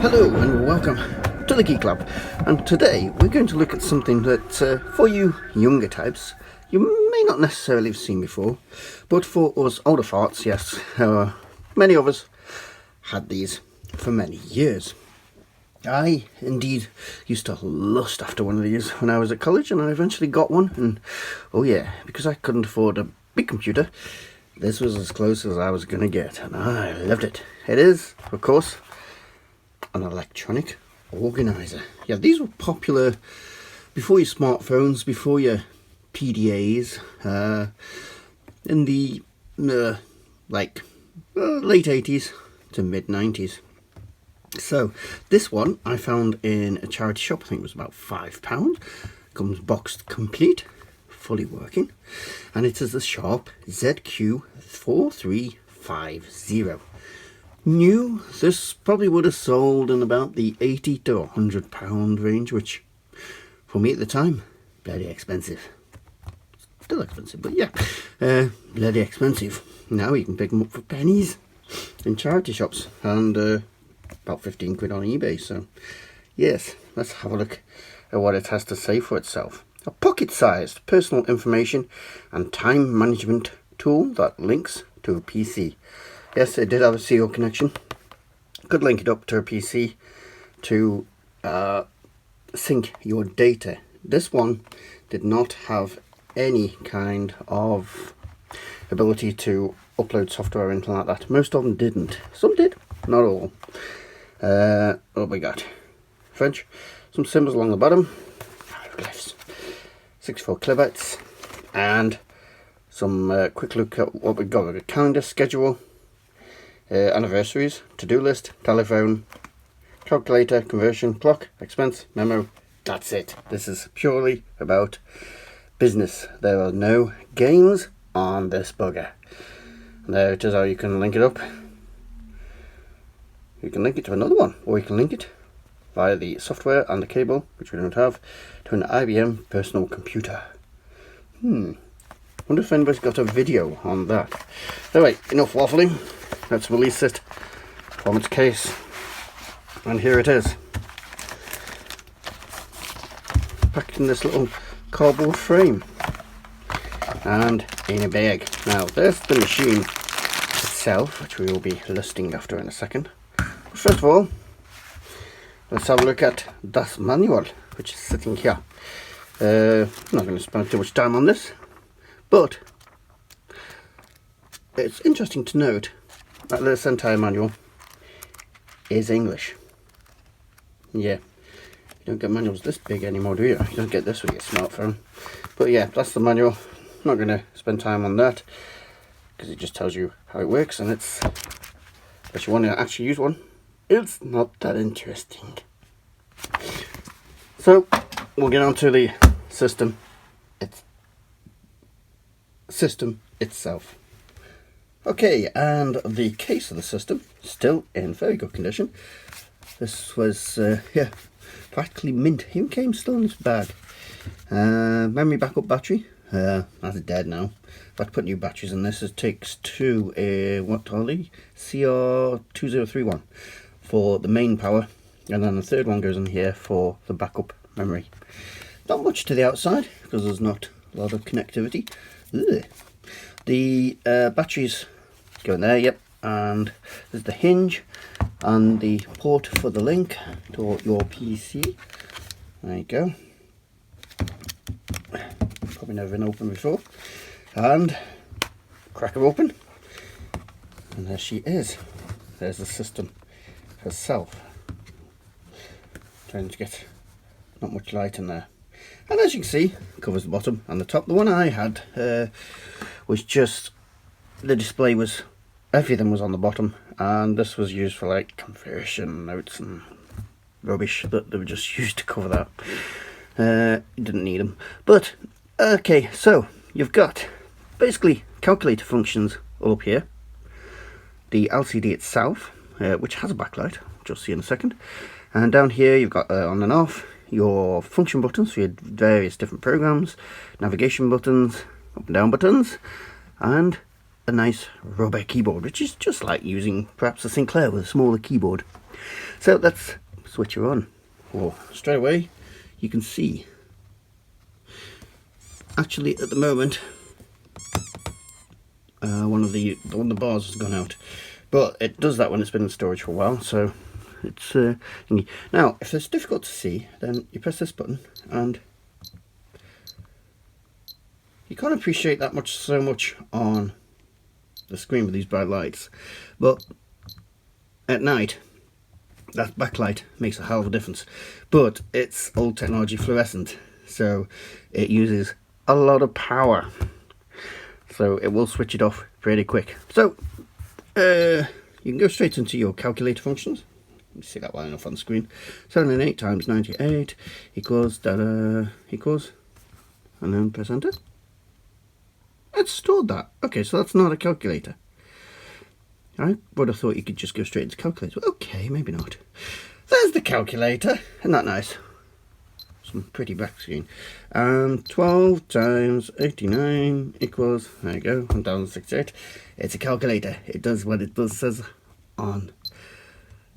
Hello and welcome to the Geek Lab, and today we're going to look at something that for you younger types you may not necessarily have seen before, but for us older farts, yes, many of us had these for many years. I indeed used to lust after one of these when I was at college, and I eventually got one, and oh yeah, because I couldn't afford a big computer, this was as close as I was going to get, and I loved it. It is, of course, an electronic organizer. Yeah, these were popular before your smartphones, before your PDAs, in the late 80s to mid 90s. So this one I found in a charity shop. I think it was about £5. Comes boxed complete, fully working, and it is the Sharp ZQ4350. New, this probably would have sold in about the £80 to £100 range, which for me at the time, bloody expensive. Still expensive, but yeah, bloody expensive. Now you can pick them up for pennies in charity shops, and about 15 quid on eBay. So yes, let's have a look at what it has to say for itself. A pocket-sized personal information and time management tool that links to a PC. Yes, it did have a serial connection. Could link it up to a PC to sync your data. This one did not have any kind of ability to upload software or anything like that. Most of them didn't. Some did, not all. What we got? French. Some symbols along the bottom. Hieroglyphs. 64 kilobytes. And some quick look at what we've got. A calendar, schedule, anniversaries, to-do list, telephone, calculator, conversion, clock, expense, memo. That's it. This is purely about business. There are no games on this bugger. And there it is, how you can link it up. You can link it to another one, or you can link it via the software and the cable, which we don't have, to an IBM personal computer. Wonder if anybody's got a video on that. Anyway, enough waffling. Let's release it from its case. And here it is. Packed in this little cardboard frame. And in a bag. Now, there's the machine itself, which we will be lusting after in a second. But first of all, let's have a look at das manual, which is sitting here. I'm not going to spend too much time on this, but it's interesting to note that this entire manual is English. Yeah, you don't get manuals this big anymore, do you? You don't get this with your smartphone. But yeah, that's the manual. I'm not going to spend time on that because it just tells you how it works, and it's, if you want to actually use one, it's not that interesting. So we'll get on to the system itself. Okay, and the case of the system, still in very good condition. This was, practically mint. Even came still in this bag. Memory backup battery, that's dead now. I've had to put new batteries in this. It takes two, what are they? CR2031 for the main power, and then the third one goes in here for the backup memory. Not much to the outside, because there's not a lot of connectivity. Ugh. The batteries go in there, yep, and there's the hinge and the port for the link to your PC. There you go. Probably never been opened before. And crack her open, and there she is. There's the system herself. Trying to get not much light in there. And as you can see, it covers the bottom and the top. The one I had was just, the display was, everything was on the bottom, and this was used for like conversion notes and rubbish that they were just used to cover that. You didn't need them. But, okay, so you've got basically calculator functions all up here. The LCD itself, which has a backlight, which you'll see in a second. And down here you've got on and off, your function buttons for your various different programs, navigation buttons, up and down buttons, and a nice rubber keyboard, which is just like using perhaps a Sinclair with a smaller keyboard. So let's switch her on. Oh, straight away you can see, actually at the moment, one of the bars has gone out, but it does that when it's been in storage for a while, so it's now if it's difficult to see, then you press this button and you can't appreciate that much so much on the screen with these bright lights, but at night that backlight makes a hell of a difference. But it's old technology fluorescent, so it uses a lot of power, so it will switch it off pretty quick. So you can go straight into your calculator functions. You see that well enough on the screen. 7 and 8 times 98 equals equals, and then press enter. It's stored that. Okay, so that's not a calculator. I would have thought you could just go straight into calculator. Okay, maybe not. There's the calculator. Isn't that nice? Some pretty back screen. 12 times 89 equals, there you go, 1068. It's a calculator. It does what it does says on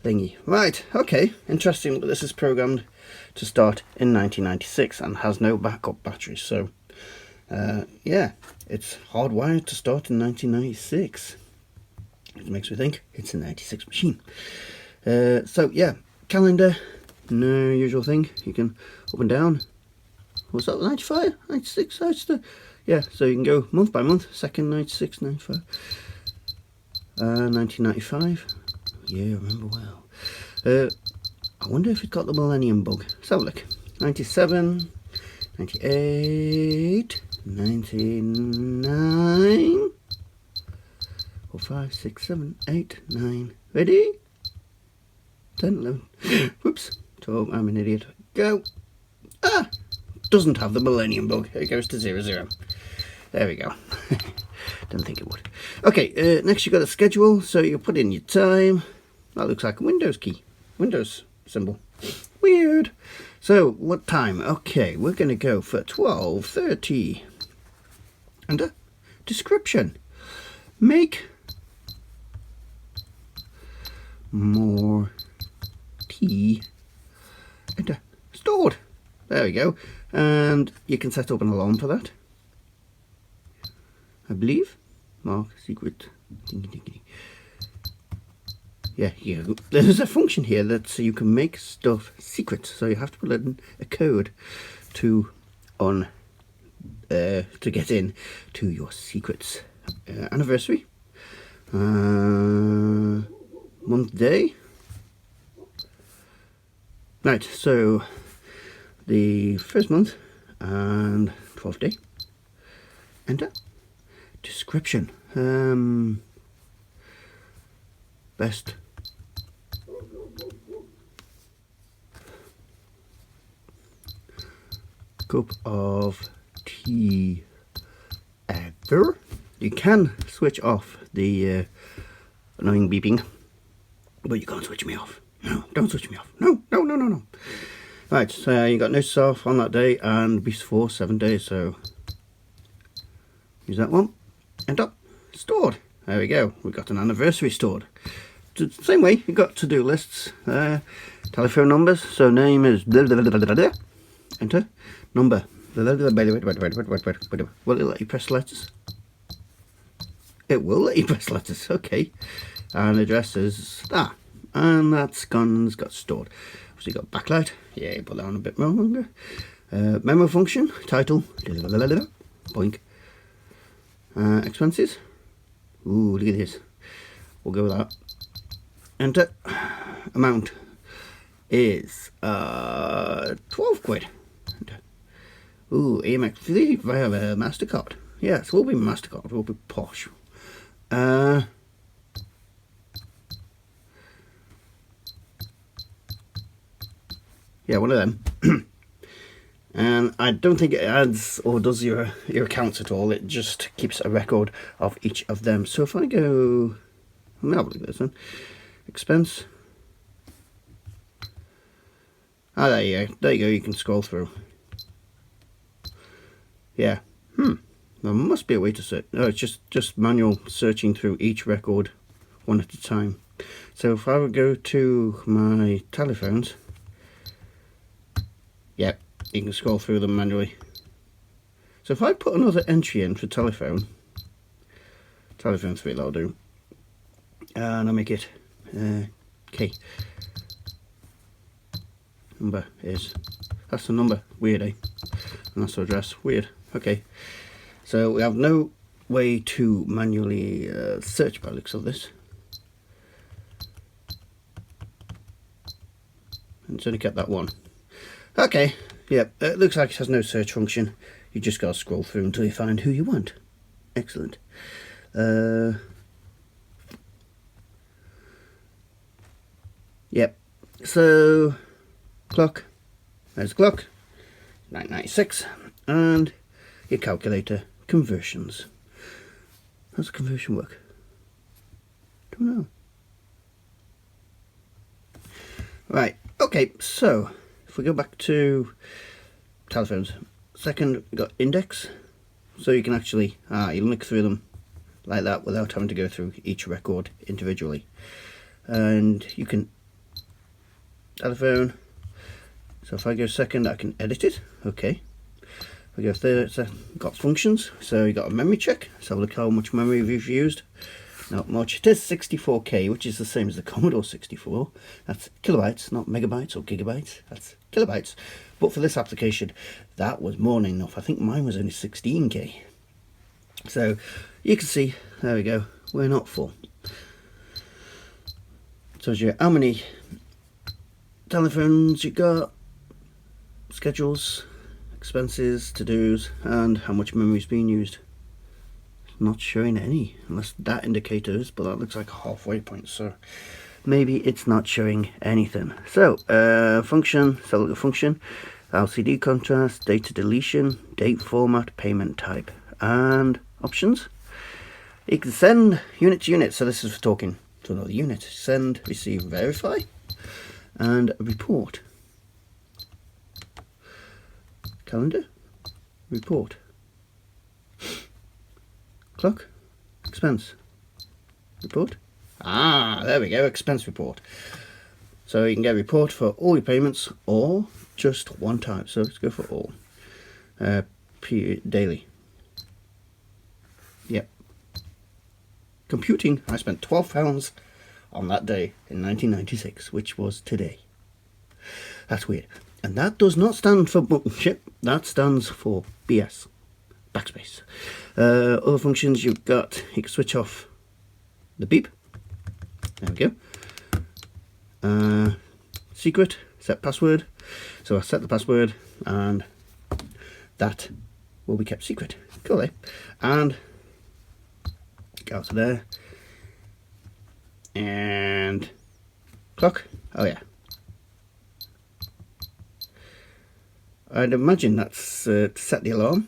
thingy. Right, okay. Interesting that this is programmed to start in 1996 and has no backup batteries. So, yeah, it's hardwired to start in 1996. It makes me think it's a 96 machine. So yeah, calendar, no usual thing. You can up and down. What's that, 95, 96? Yeah, so you can go month by month. Second, 96, 95. 1995. Yeah, I remember well. I wonder if it got the millennium bug. Let's have a look. 97, 98, 99. 4, 5, 6, 7, 8, 9. Ready? 10, 11. Whoops. 12. I'm an idiot. Go. Ah! Doesn't have the millennium bug. It goes to 0, 0. There we go. Didn't think it would. Okay, next you got a schedule. So you put in your time. That looks like a Windows key. Windows symbol. Weird. So, what time? Okay, we're going to go for 12:30. And a description. Make more tea and stored. There we go. And you can set up an alarm for that, I believe. Mark secret. Yeah, there's a function here that you can make stuff secret, so you have to put in a code to get in to your secrets. Anniversary, month, day. Right, so the first month and 12th day. Enter. Description. Best cup of tea ever. You can switch off the annoying beeping, but you can't switch me off. No, don't switch me off. No. Right, so you got notice off on that day and before 7 days, so use that one. Enter. Stored. There we go. We've got an anniversary stored. Same way, you've got to-do lists. Telephone numbers. So name is blah, blah, blah, blah, blah. Enter. Number. Will it let you press letters? It will let you press letters. Okay. And address is that. And that's gone, got stored. So you got backlight. Yeah, you put that on a bit more longer. Memo function. Title. Boink. Expenses. Ooh, look at this. We'll go with that. Enter. Amount is 12 quid. Enter. Ooh, AMX fee via MasterCard. Yes, we'll be MasterCard. We'll be posh. Yeah, one of them. And I don't think it adds or does your accounts at all. It just keeps a record of each of them. So if I go, let me have a look at this one. Expense. Ah, there you go. There you go. You can scroll through. Yeah. There must be a way to search. No, it's just manual searching through each record one at a time. So if I would go to my telephones, yep, you can scroll through them manually. So if I put another entry in for telephone 3 that'll do, and I'll make it K. Number is, that's the number, weird, eh? And that's the address, weird. Okay, so we have no way to manually search by the looks of this. And it's only kept that one. Okay, yeah, it looks like it has no search function. You just gotta scroll through until you find who you want. Excellent. Yep, so clock, there's the clock, 996, and your calculator, conversions. How's the conversion work? Don't know. Right, okay, so if we go back to telephones, second we got index, so you can actually you look through them like that without having to go through each record individually. And you can telephone, so if I go second I can edit it. Okay, if I go third, so got functions, so you got a memory check, so look how much memory we've used. Not much. It is 64K, which is the same as the Commodore 64. That's kilobytes, not megabytes or gigabytes. That's kilobytes. But for this application, that was more than enough. I think mine was only 16K. So you can see, there we go, we're not full. Tells you how many telephones you got, schedules, expenses, to-dos, and how much memory's being used. Not showing any, unless that indicator is, but that looks like a halfway point, so maybe it's not showing anything. So function, so look at function, LCD contrast, data deletion, date format, payment type, and options. You can send unit to unit, so this is for talking to another unit. Send, receive, verify, and report. Calendar, report. Clock, expense, report. There we go, expense report. So you can get a report for all your payments or just one time. So let's go for all. Daily. Yep. Computing, I spent £12 on that day in 1996, which was today. That's weird. And that does not stand for button chip, that stands for BS. Backspace. Other functions you've got, you can switch off the beep. There we go. Secret, set password. So I set the password and that will be kept secret. Cool, eh? And go to there. And clock. Oh yeah. I'd imagine that's to set the alarm.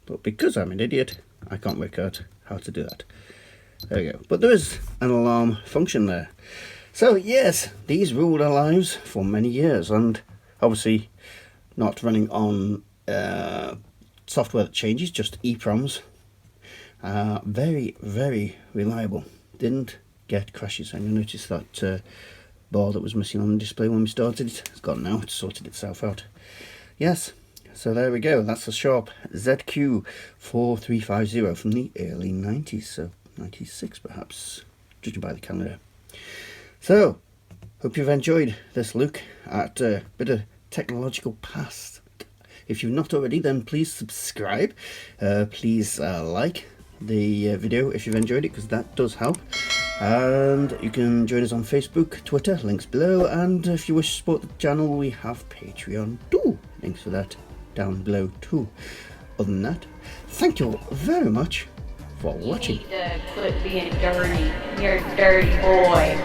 But because I'm an idiot, I can't work out how to do that. There we go. But there is an alarm function there. So yes, these ruled our lives for many years, and obviously not running on software that changes, just EEPROMs. Very, very reliable. Didn't get crashes. And you notice that bar that was missing on the display when we started it. It's gone now. It's sorted itself out. Yes. So there we go, that's a Sharp ZQ4350 from the early 90s, so 96 perhaps, judging by the calendar. So, hope you've enjoyed this look at a bit of technological past. If you've not already, then please subscribe, please like the video if you've enjoyed it, because that does help. And you can join us on Facebook, Twitter, links below, and if you wish to support the channel, we have Patreon too, links for that down below too. Other than that, thank you very much for watching. You need to quit being dirty. You're a dirty boy.